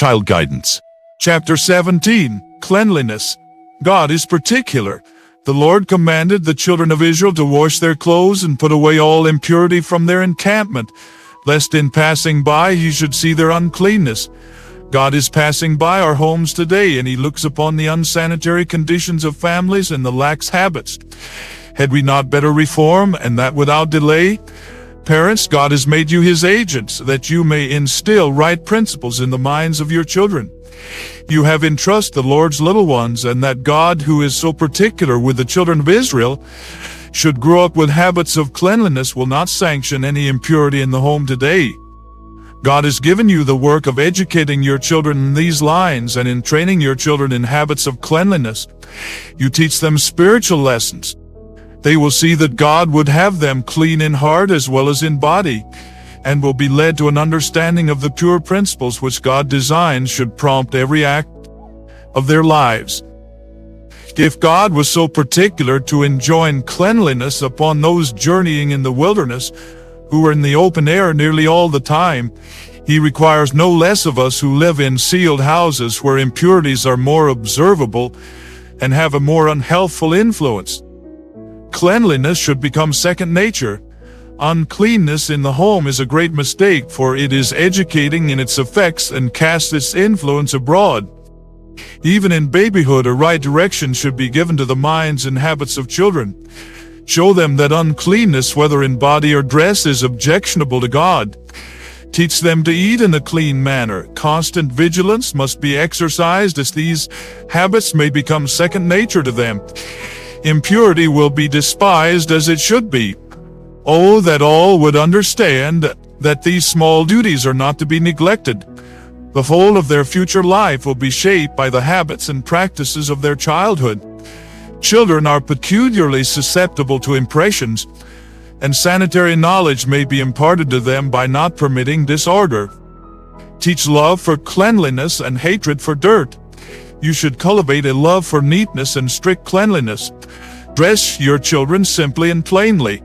Child Guidance. Chapter 17, Cleanliness. God is particular. The Lord commanded the children of Israel to wash their clothes and put away all impurity from their encampment, lest in passing by he should see their uncleanness. God is passing by our homes today, and he looks upon the unsanitary conditions of families and the lax habits. Had we not better reform, and that without delay? Parents, God has made you his agents, that you may instill right principles in the minds of your children. You have entrusted the Lord's little ones, and that God, who is so particular with the children of Israel, should grow up with habits of cleanliness, will not sanction any impurity in the home today. God has given you the work of educating your children in these lines, and in training your children in habits of cleanliness. You teach them spiritual lessons. They will see that God would have them clean in heart as well as in body, and will be led to an understanding of the pure principles which God designs should prompt every act of their lives. If God was so particular to enjoin cleanliness upon those journeying in the wilderness, who are in the open air nearly all the time, he requires no less of us who live in sealed houses where impurities are more observable and have a more unhealthful influence. Cleanliness should become second nature. Uncleanness in the home is a great mistake, for it is educating in its effects and casts its influence abroad. Even in babyhood, a right direction should be given to the minds and habits of children. Show them that uncleanness, whether in body or dress, is objectionable to God. Teach them to eat in a clean manner. Constant vigilance must be exercised, as these habits may become second nature to them. Impurity will be despised as it should be. Oh, that all would understand that these small duties are not to be neglected. The whole of their future life will be shaped by the habits and practices of their childhood. Children are peculiarly susceptible to impressions, and sanitary knowledge may be imparted to them by not permitting disorder. Teach love for cleanliness and hatred for dirt. You should cultivate a love for neatness and strict cleanliness. Dress your children simply and plainly.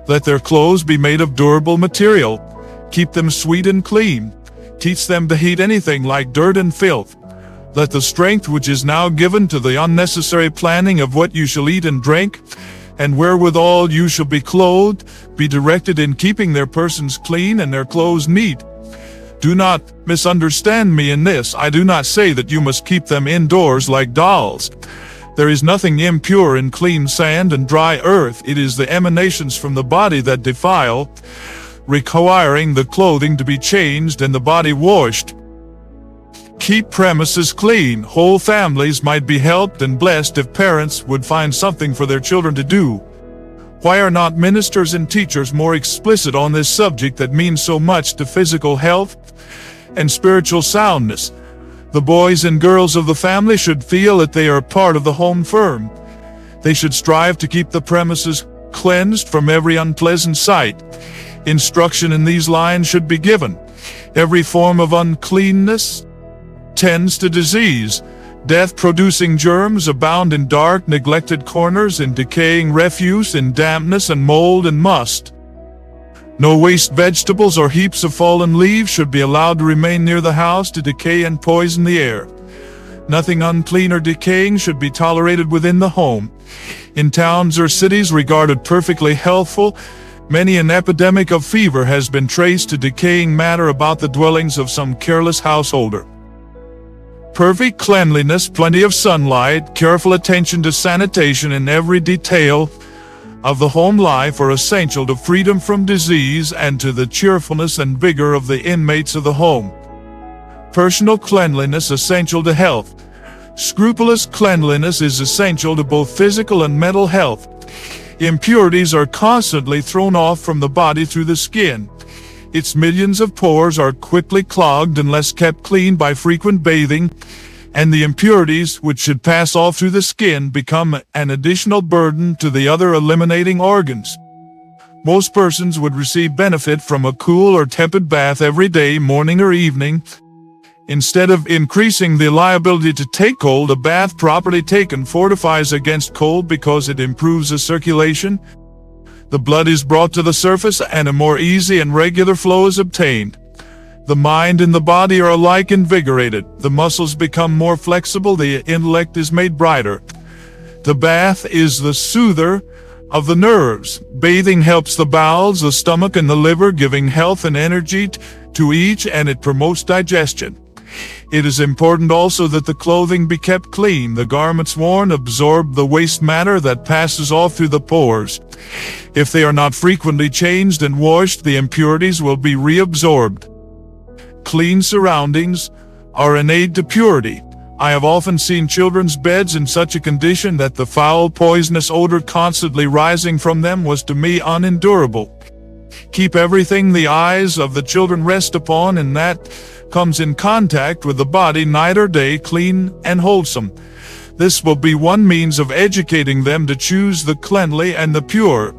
Let their clothes be made of durable material. Keep them sweet and clean. Teach them to hate anything like dirt and filth. Let the strength which is now given to the unnecessary planning of what you shall eat and drink, and wherewithal you shall be clothed, be directed in keeping their persons clean and their clothes neat. Do not misunderstand me in this. I do not say that you must keep them indoors like dolls. There is nothing impure in clean sand and dry earth. It is the emanations from the body that defile, requiring the clothing to be changed and the body washed. Keep premises clean. Whole families might be helped and blessed if parents would find something for their children to do. Why are not ministers and teachers more explicit on this subject that means so much to physical health and spiritual soundness? The boys and girls of the family should feel that they are part of the home firm. They should strive to keep the premises cleansed from every unpleasant sight. Instruction in these lines should be given. Every form of uncleanness tends to disease. Death-producing germs abound in dark, neglected corners, in decaying refuse, in dampness and mold and must. No waste vegetables or heaps of fallen leaves should be allowed to remain near the house to decay and poison the air. Nothing unclean or decaying should be tolerated within the home. In towns or cities regarded perfectly healthful, many an epidemic of fever has been traced to decaying matter about the dwellings of some careless householder. Perfect cleanliness, plenty of sunlight, careful attention to sanitation in every detail of the home life are essential to freedom from disease and to the cheerfulness and vigor of the inmates of the home. Personal cleanliness essential to health. Scrupulous cleanliness is essential to both physical and mental health. Impurities are constantly thrown off from the body through the skin. Its millions of pores are quickly clogged unless kept clean by frequent bathing, and the impurities which should pass off through the skin become an additional burden to the other eliminating organs. Most persons would receive benefit from a cool or tepid bath every day, morning or evening. Instead of increasing the liability to take cold, a bath properly taken fortifies against cold because it improves the circulation. The blood is brought to the surface and a more easy and regular flow is obtained. The mind and the body are alike invigorated. The muscles become more flexible. The intellect is made brighter. The bath is the soother of the nerves. Bathing helps the bowels, the stomach, and the liver, giving health and energy to each, and it promotes digestion. It is important also that the clothing be kept clean. The garments worn absorb the waste matter that passes all through the pores. If they are not frequently changed and washed, the impurities will be reabsorbed. Clean surroundings are an aid to purity. I have often seen children's beds in such a condition that the foul, poisonous odor constantly rising from them was to me unendurable. Keep everything the eyes of the children rest upon and that comes in contact with the body night or day clean and wholesome. This will be one means of educating them to choose the cleanly and the pure.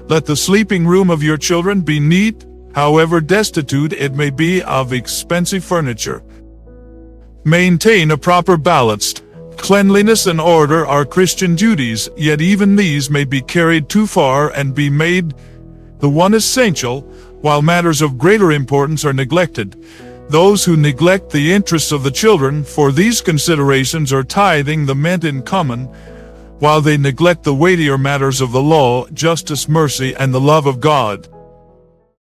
Let the sleeping room of your children be neat, however destitute it may be of expensive furniture. Maintain a proper balance. Cleanliness and order are Christian duties, yet even these may be carried too far and be made the one essential, while matters of greater importance are neglected. Those who neglect the interests of the children for these considerations are tithing the mint in common, while they neglect the weightier matters of the law, justice, mercy, and the love of God.